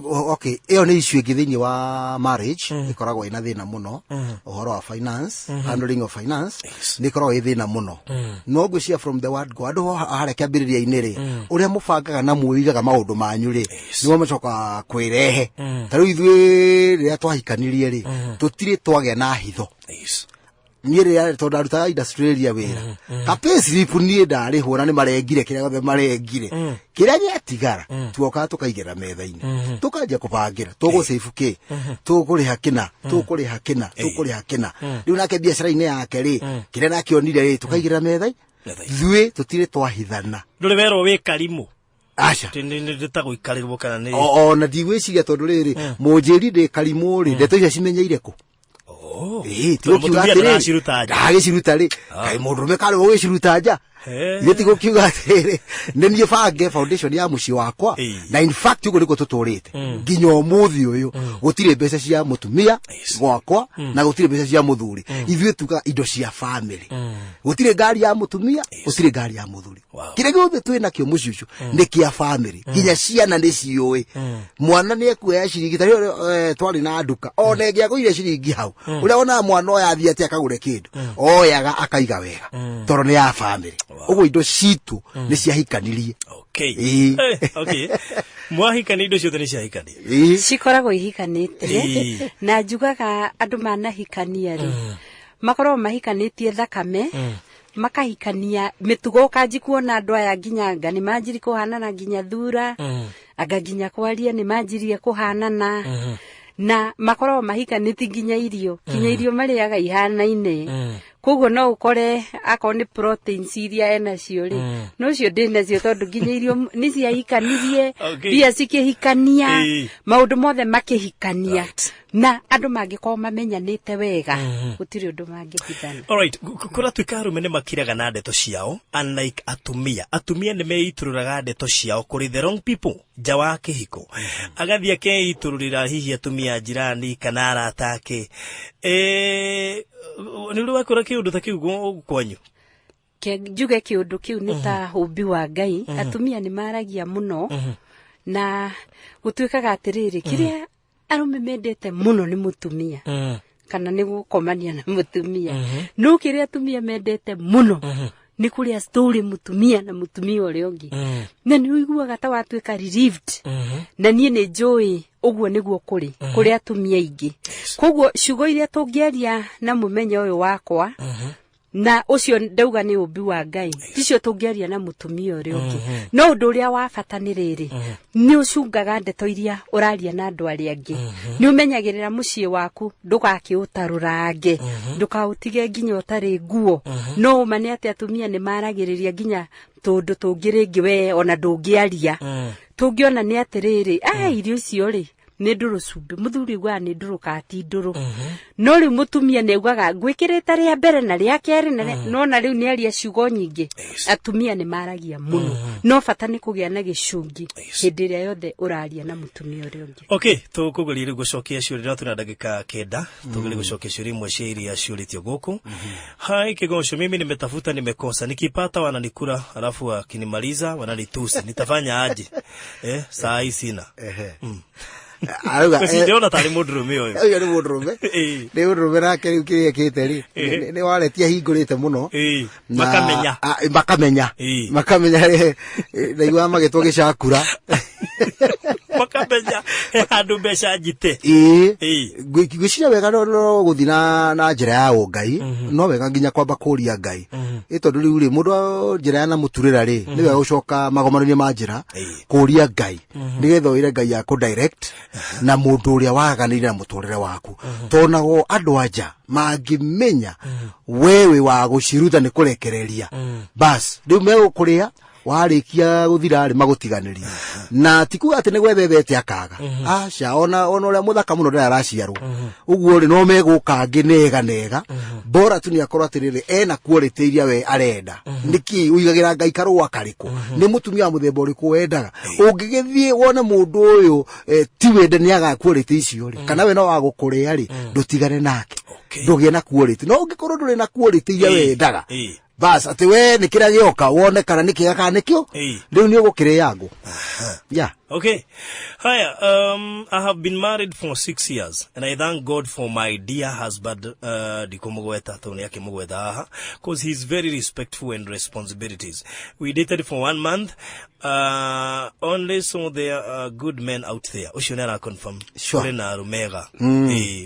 okay iyo ni issue githini wa marriage ikoragwo ina thina muno uhoro wa finance handling of finance nikoragwo ithina muno no ngwiciria from the word God hare kiambiriria iniri uria mubangaga na muigaga maundu manyu ri niwo macoka kwirehe tariu ithuĩ rĩrĩa twahikanirie ri tutire twagĩa na hitho niere ya to daruta industry area wera kapesi ripuni ndari hona ni marengire kiria gothe marengire kiria nyatigara tuoka tukaigera metha-ini tukajia kubangira tugo save ki tukuriha kina riu nake biashara-ini yake ri kiria nakionire ri tukaigera metha-ini thwe tutire twahithana nduri wero wi karimu acha nditago ikarirwo kana ni na ndigwiciria tondu riri munjiri ndi karimu ri ndeto icio cimenyeire ku tukiuga ndagiciruta ri kai mundume kare ugiciruta nja Yeti gukiuga atiri nenie bange foundation ya muci wakwa na in fact ugo niko tuturite nginya umuthi uyu gutire mbeca cia mutumia gwakwa na gutire mbeca cia muthuri ithuĩ tuka indo cia family gutire ngari ya mutumia gutire ngari ya muthuri kire gothe twina kio muci ucio ni kia family nginya ciana ni cioi mwana ni ekuoya ciringi tari twari na nduka ona ngia kuire ciringi hau uria ona mwana oya athia ati akagure kindu oyaga akaiga wega toro ni ya family ugo indo citu ni ciahikanirie okay okay mwahikani indo ciothe ni ciahikanirie cikoragwo ihikanite na njugaga andu manahikania ri makorwo mahikanitie thakame makahikania mitugo kanji kuona andu aya nginyanga ni manjiri kuhanana nginya thura aga nginya kwaria ni manjirie kuhanana na makorwo mahikaniti nginya irio mariaga ihana-ine koguo no ukore akoni proteins iria enacio ri no cio ndinacio tondu nginya irio ni ciahikanirie bia cikihikania maundu mothe makihikania na andu mangikorwo mamenyanite wega gutiri undu mangithithana. Alright, kura twikarume ne makiraga na ndeto ciao unlike atumia ni meitururaga ndeto ciao kuri the wrong people jawa kihiko agathia keitururira hihi atumia jirani kana aratake ni ruwa kura kiundu ta kiugo kwanyu njuge kiundu kiu ni ta humbi wa Ngai atumia ni maragia muno na gutwikaga atiriri kiria arume mendete muno ni mutumia kana ni gukomania na mutumia no kiria atumia mendete muno ni kuria story mutumia na mutumia uri ungi na ni uiguaga ta watuika relieved na nie ni njui uguo niguo kuri atumia ingi koguo ciugo iria tungiaria na mumenya uyu wakwa na ucio ndauga ni ubi wa Ngai ticio tungiaria na mutumia uri ungi no undu uria wa bata ni riri ni ucungaga ndeto iria uraria na andu aria angi ni umenyagirira mucii waku ndugakiutarurange ndukautige nginya utari nguo no umane ati atumia ni maragiriria nginya tundu tungiringi we ona ndungiaria tungiona ni atiriri irio icio ri ni nduru cumbi muthuri gwa ni nduru kati nduru no ri mutumia ne gwaga gwikirita ria mbere na ria keri no na riu ni aria ciugo nyingi atumia ni maragia muno no bata ni kugia na gicungi hindi ria yothe uraria na mutumia uri ungi okay tukugurire gucokia ciuri na tuna dakika kenda tugire gucokia ciuri imwe cia iria ciuritio guku hai Kigosho mimi nimetafuta nimekosa nikipata wananikula alafu akinimaliza wananitusi nitafanya aje saa hii sina Aruga sijaona tali mudrume oyo oyo ni mudrume ni mudrume nake riu kiria kiteri ni waretia hingurite muno makamenya ndaigua magitwo gicakura makamenya andu mbeca njite gwiciria wega no guthina na njira ya Ngai no wega nginya kwamba kuria Ngai itondu riu ri mundu njira ya na muturira ri ni wega gucoka magomano-ini ma njira kuria Ngai nigetha oire Ngai ya ku direct na mundu uria waganire na muturire waku tonago andu anja mangimenya wewe wa guciruta ni kurekereria bas riu megukuria warikia guthira ri magutiganiria na tikuga ati ni gwethete akaga aca ona uria muthaka muno ndira araciarwo uguo ri no meguka nega bora tu ni akorwo atiriri ena quality iria we arenda niki uigagira Ngai karua kariku ni mutumia muthemba uriku wendaga ungigithie wone mundu uyu ti wende ni aga quality icio ri kana we no wagukuria ri ndutigane nake ndugie na quality no ungikorwo nduri na quality iria wendaga bas ati we ni kira gioka wone kana ni kiga kana nikio riu ni ugukire yangu yeah okay haya I have been married for 6 years and I thank God for my dear husband dikomugweta to ni akimugweta aha because he's very respectful and responsibilities we dated for 1 month only so there are good men out there ushonera confirm sure na rumega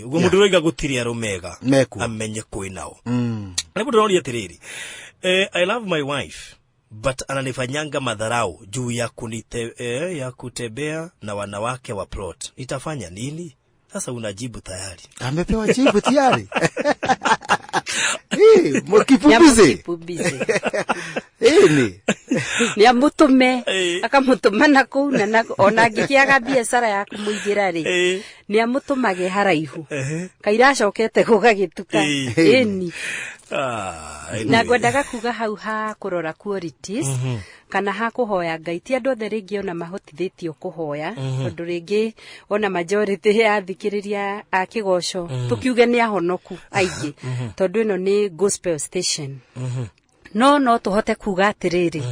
ugo mundu wiga gutiria rumega amenye kwinao nebo ndori atiriri I love my wife but ananifanyanga madharau juu ya ya kutembea na wanawake wa plot. Itafanya nini? Sasa unajibu tayari. Amepewa jibu tayari. Mkipubize. Ni amutume akamutuma ku na ona ngikiaga biashara ya kumuigira ri ni amutumage haraihu kairacokete gugagituka eni na gwendaga kuga hau ha kurora qualities kana ha kuhoya Ngai ti andu othe ringi ona mahotithitio kuhoya tondu ringi ona majority ya thikiriria a Kigosho tukiuge ni ahonoku aingi tondu ino ni gospel station no tuhote kuga atiriri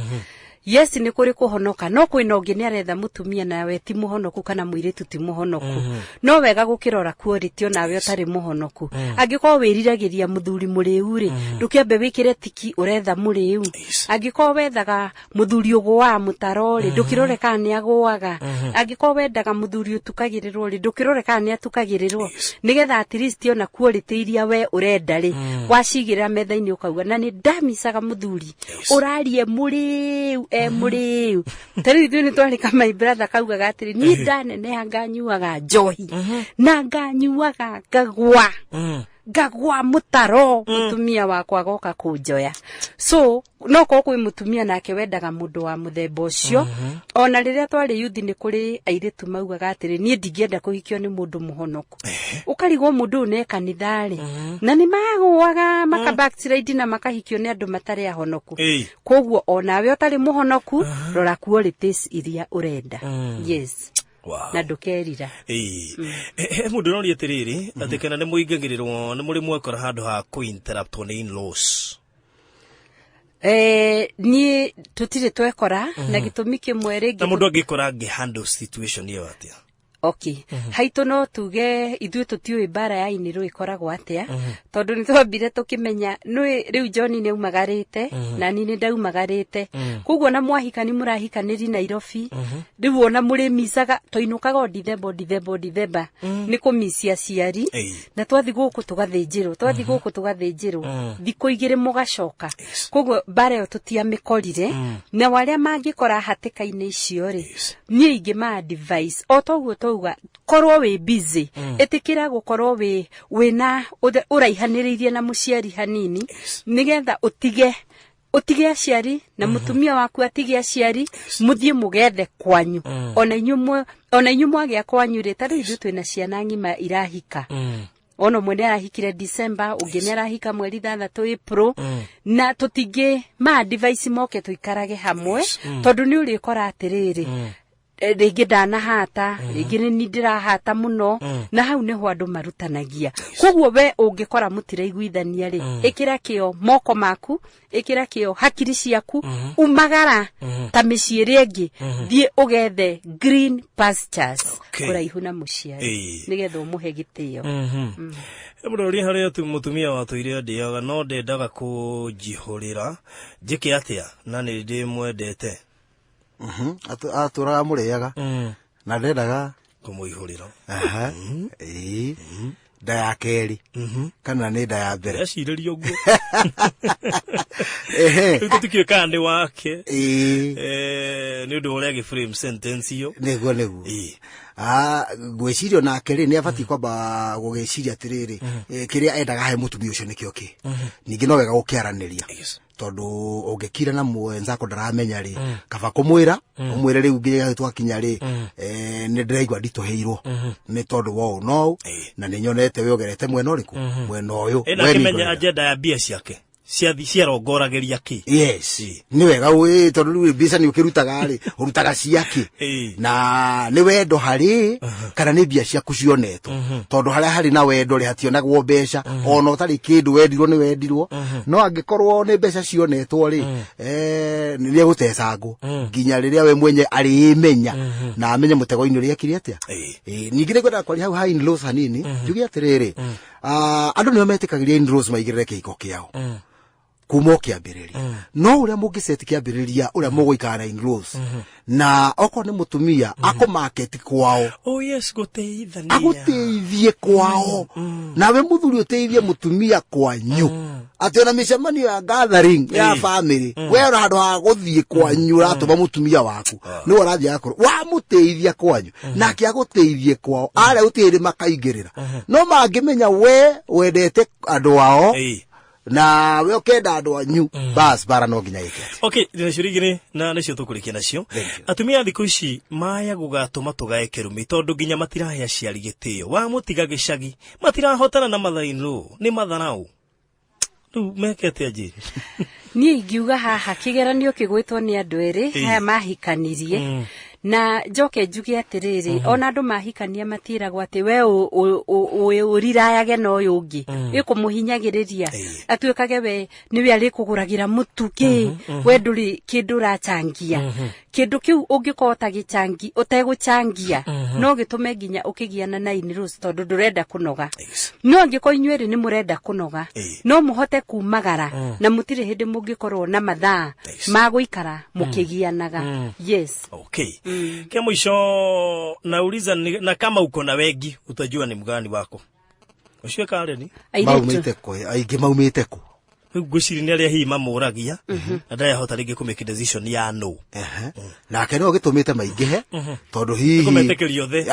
yes ni kuri kuhonoka no kwina ungi ni aretha mutumia nawe ti muhonoku kana muiritu ti muhonoku no wega gukirora quality onawe utari muhonoku angiko wiriragiria muthuri muriu ri ndukiambe wikire tiki uretha muriu angiko wethaga muthuri ugwa mutaro ri ndukirore kana ni agwaga angiko wendaga muthuri utukagirirwo ri ndukirore kana ni atukagirirwo nigetha at least ona quality iria we urenda ri wacigirira metha-ini ukauga na ni ndamicaga muthuri urarie muriu muriu tari tu ni twari kama my brother kauga gatiri ni ndane ne anganyuaga njohi na nganyuaga gagwa mutaro mutumia wakwa goka kunjoya so no ko kwi mutumia nake wendaga mundu wa muthemba ucio ona riria twari youth ni kuri airitu maugaga atiri ni ndingienda kuhikio ni mundu muhonoku ukarigwo mundu ne kanithari na ni magwaga maka backslide na makahikio ni andu matari ahonoku koguo onawe utari muhonoku rora qualities iria urenda yes wow. Na ndukerira mundu no rietiriri ati kana ni muingagirirwo ni muri mwekora handu ha ku interrupt on in-laws ni tutire twekora na gitumi kimwe ringi na mundu angikora handle situation iyo atia Okay. Haito no tuge ithuĩ tũtiũĩ bara ya Iniru ĩkoragwo atĩa. Tondũ nĩ twambire tũkĩmenya rĩu John nĩ umagarĩte na ni nĩ ndaumagarĩte. Koguo na mwahikani mũrahikanĩri Nairobi. Rĩu ona mũrĩ misaga toinukaga o Dithemba. Nĩ kũmisia ciari. Na twathi gũkũ tũgathĩnjĩrwo. Thikũ igĩrĩ mũgacoka. Koguo bara ĩyo tũtiamĩkorire. Na warĩa mangĩkora hatĩka-inĩ icio rĩ. Niĩ ingĩma advice. O toguo uga korwo we busy etikira gukorwo we na uraihaniririe na muciari hanini nigetha utige aciari na mutumia waku atige aciari muthie mugethe kwanyu ona inyu mwagia kwanyu ri tari ithu twina ciana ngima irahika ono mwene arahikire December ungene arahika mweri 3 April na tutige ma advice moke tuikarage hamwe tondu ni uri kora atiriri rĩngĩ ndanahata rĩngĩ nĩ ndirahata mũno na hau nĩho andũ marutanagia koguo we ũngĩkora mũtiraiguithania rĩ ĩkĩra kĩo moko maku ĩkĩra kĩo hakiri ciaku umagara ta mĩciĩ ĩrĩa ĩngĩ thiĩ ũgethe green pastures kũraihu na mũciari nĩgetha ũmũhe gĩtĩo mũrori harĩa mũtumia wa tũire ndĩaga no ndendaga kũnjihũrĩra njĩke atĩa na nĩ ndĩmwendete aturaga mũrĩaga na ndendaga kũmũihũrĩra nda ya kerĩ kana nĩ nda ya mbere acirĩrio guo tũtikĩũĩ kana nĩ wake nĩ ũndũ ũrĩa gĩ-frame sentence iyo nĩguo ngwĩciria nake rĩ nĩ abatiĩ kwamba gũgĩciria atĩrĩrĩ kĩrĩa endaga he mũtumia ũcio nĩkĩo kĩ ningĩ no wega gũkĩaranĩria tondu ungikira na mwenzako ndaramenya ri kaba kumwira umwire riu nginya twakinya ri ni ndiraigwa nditoheirwo ni tondu wo no na ni nyonete we ogerete mwena uriku mwena uyu we nimenya agenda ya bia ciake ciarongorageria ki yes ni wega we tondu riu mbia ni ukirutaga ri urutaga ciake na ni wendo hari kana ni bia ciaku cionetwo tondu haria hari na wendo ri hationagwo mbeca ona utari kindu wendirwo ni wendirwo no angikorwo ni mbeca cionetwo ri ni egutecangwo nginya riria we mwenye arimenya na amenye mutego-ini ria kiri atia ningi ni kwenda kwari hau ha in-laws hanini njugi atiriri andu ni metikagiria in-laws maigirire kihiko kiao kuma ũkĩambĩrĩria no ũrĩa mũngĩseti kĩambĩrĩria ũrĩa mũgũikara in-laws na oko nĩ mũtumia akũmarket kwao yes gũteithania agũteithie kwao nawe mũthuri ũteithie mũtumia kwanyu atĩ ona mĩcemanio ya gathering ya family we ona handũ ha gũthiĩ kwanyu ũratũma mũtumia waku nĩ ũrathiĩ agakorwo wamũteithia kwanyu nake agũteithie kwao arĩa ũtĩrĩ makaingĩrĩra no mangĩmenya we wendete andũ ao na we okenda andu anyu bas bara no nginya yake okay ndina shurigire na nacio tukurikia nacio atumia thikũ ici maya gugatuma tugaeke rumi tondu nginya matirahe aciari gĩtĩo wa mutiga gĩcagi matirahotana na mathainũ ni matharau riu mekete aje niĩ ingiuga haha kĩgeranio kĩgwĩtwo nĩ andũ erĩ haya mahikanirie na njoke njuge atiriri ona andu mahikania matiragwo ati we urirayage no uyu ungi ikumuhinyagiriria atuikage we niwe ari kuguragira mutuki we nduri kindu rachangia kindu kiu ungikota gichangi uteguchangia no gitume nginya ukigiana na in-laws tondu ndurenda kunoga no ngiko inyueri ni murenda kunoga no muhote kumagara na mutire hindi mungikorwo na mathaa maguikara mukigianaga yes okay kia mwisho nauliza na kama uko na wengi utajua ni mgani wako ucio kale ni maumite ko aingi maumite ko ngwiciri ni aria hi mamuragia na ndayahota ringi ku make decision ya no nake no gitumite maingihe tondu hihi kumetekerio the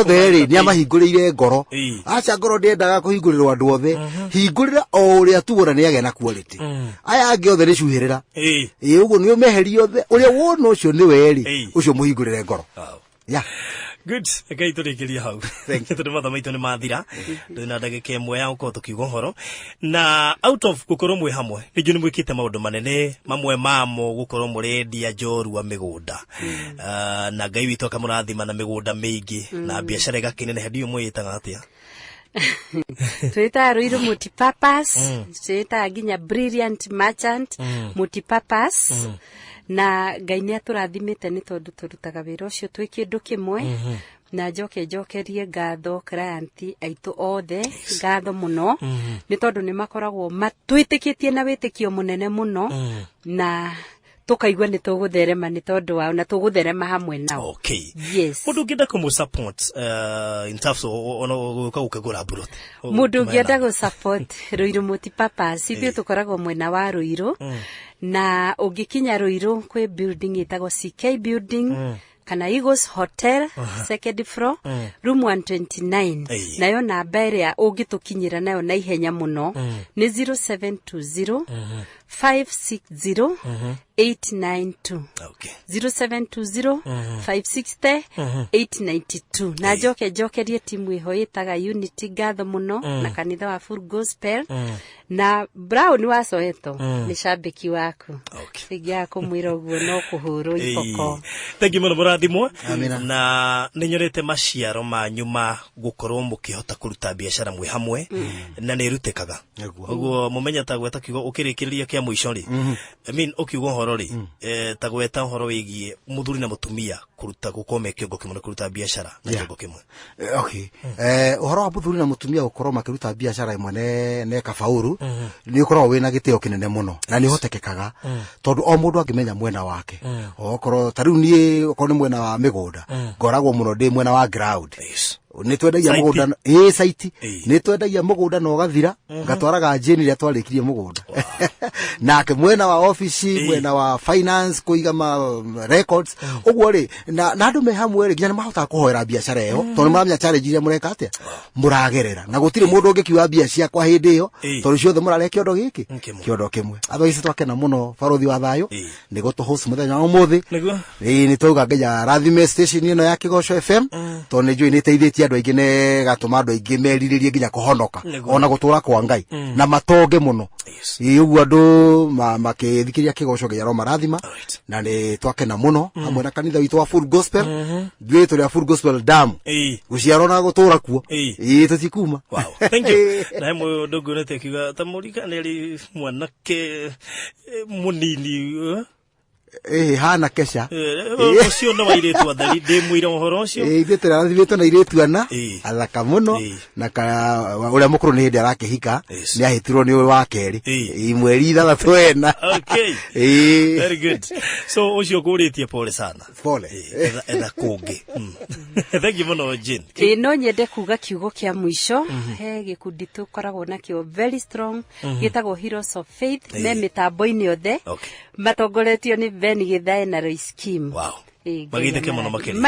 othe ri ni amahingurire ngoro acha ngoro ndiendaga kuhingurirwo andu othe hingurira o uria tuona ni agena quality aya angi othe ni cuhirira uguo ni umeherio othe uria wona ucio ni weri ucio muhingurire ngoro ya good okay turikiria hau thank you tondũ maitũ nĩ mathira ndĩna ndagĩka ĩmwe ya gũkorwo tũkiuga ũhoro na out of gũkorwo mwĩ hamwe nĩnjũ nĩ mwĩkĩte maũndũ manene mamwe mamo gũkorwo mũrendia njorua mĩgũnda na Ngai witũ akamũrathima na mĩgũnda mĩingĩ na biacara ĩgakĩneneha ndiũ mwĩtaga atĩa twita ruiru multipurpose twita nginya brilliant merchant multipurpose na Ngai nĩ atũrathimĩte nĩ tondũ tũrutaga wĩra ũcio twĩ kĩndũ kĩmwe na njokerie ngatho client aitũ othe ngatho muno nĩ tondũ nĩ makoragwo matwĩtĩkĩtie na wĩtĩkio mũnene muno na tukaigua nĩ tũgũtherema nĩ tondũ wao na tũgũtherema hamwe nao. Okay. Yes. Mũndũ ũngĩenda kũmũ-support in terms of gũkagũra bullet. Mũndũ ũngĩenda gũ-support Ruiru Multipurpose ithuĩ tũkoragwo mwena wa Ruiru na ũngĩkinya Ruiru kwĩ building ĩtagwo CK building kana Eagles Hotel second floor room 129 nayo namba ĩrĩa ũngĩtũkinyĩra nayo na ihenya muno nĩ 0720 560 892. Okay. 0720 560 892. Na njokerie timu ĩho ĩtaga Unity ngatho muno na kanitha wa Full Gospel na Brown wa Soweto nĩ shambiki waku. Okay. Sigia kumwira uguo no kuhurwo iboko. Thank you muno mũrathimwo. Na nĩnyorete maciaro manyu ma gũkorwo mũkĩhota kũruta biacara mwĩ hamwe na nĩ rutĩkaga. Ũguo Mumenya ta gweta kiugo ũkĩrĩkĩrĩria kĩa mũico rĩ. I mean ũkiugo horo rĩ ta gweta horo wĩgie mũthuri na mũtumia kuruta gũkome kĩongo kĩmwe kuruta biacara na kĩongo kĩmwe. Okay. Uhoro wa mũthuri na mũtumia gũkorwo makĩruta biacara imwe ne kabauru nĩ ũkorwo wĩna gĩtĩo kĩnene mũno na nĩ hotekekaga tondũ o mũndũ angĩmenya mwena wake. Okorwo ta rĩu niĩ okorwo nĩ mwena wa mĩgũnda ngoragwo mũno ndĩ mwena wa ground. Nĩ twendagia mũgũnda site nĩ twendagia mũgũnda na ũgathira ngatwaraga njeni ĩrĩa twarĩkirie mũgũnda nake mwena wa office mwena wa finance kũiga ma records ũguo rĩ na andũ me hamwe rĩ nginya nĩ mahotaga kũhoera biacara ĩyo tondũ maramenya challenge iria mũreka atĩa mũragerera na gũtirĩ mũndũ ũngĩkiuga biacara kwa hĩndĩ ĩyo tondũ ciothe mũrareka kĩondo gĩkĩ kĩondo kĩmwe otherwise twakena mũno barothi wa thayũ nĩ gũtũ host mũthenya wa ũmũthĩ nĩ twauga nginya rathime station ĩno ya Kĩgoco FM tondũ nĩ njũĩ nĩ teithĩtie andũ aingĩ ne gatũma andũ aingĩ merirĩrie nginya kũhonoka ona gũtũra kwa Ngai na matonge mũno ũguo andũ makĩthikĩria Kĩgoco gĩa ro marathima na nĩ twakena mũno hamwe na kanitha witũ wa Full Gospel nduĩ tũrĩa Full Gospel dam gũciarwo na gũtũra kuo tũtikuma. Wow, thank you. Na mũndũ ũngĩonete kiuga ta mũrikanĩri mwanake mũnini hana kesha ucio no wairetu athari ndi mwira uhoro ucio ithe tũrathimĩtwo na iretu ana athaka mũno na ũrĩa mũkũrũ nĩ hĩndĩ arakĩhika nĩ ahĩtirwo nĩ wa kerĩ mweri 3 wena. Okay. Very good. So ucio kũrĩtie pole sana pole etha kũngĩ. Thank you muno Jane. No nyende kuga kiugo kĩa mũico he gĩkundi tũkoragwo nakĩo very strong gĩtagwo Heroes of Faith me mĩtambo-inĩ yothe matongoretio nĩ Ben Githae na Roy Scheme. Wow. Magĩithĩke mũno makĩria.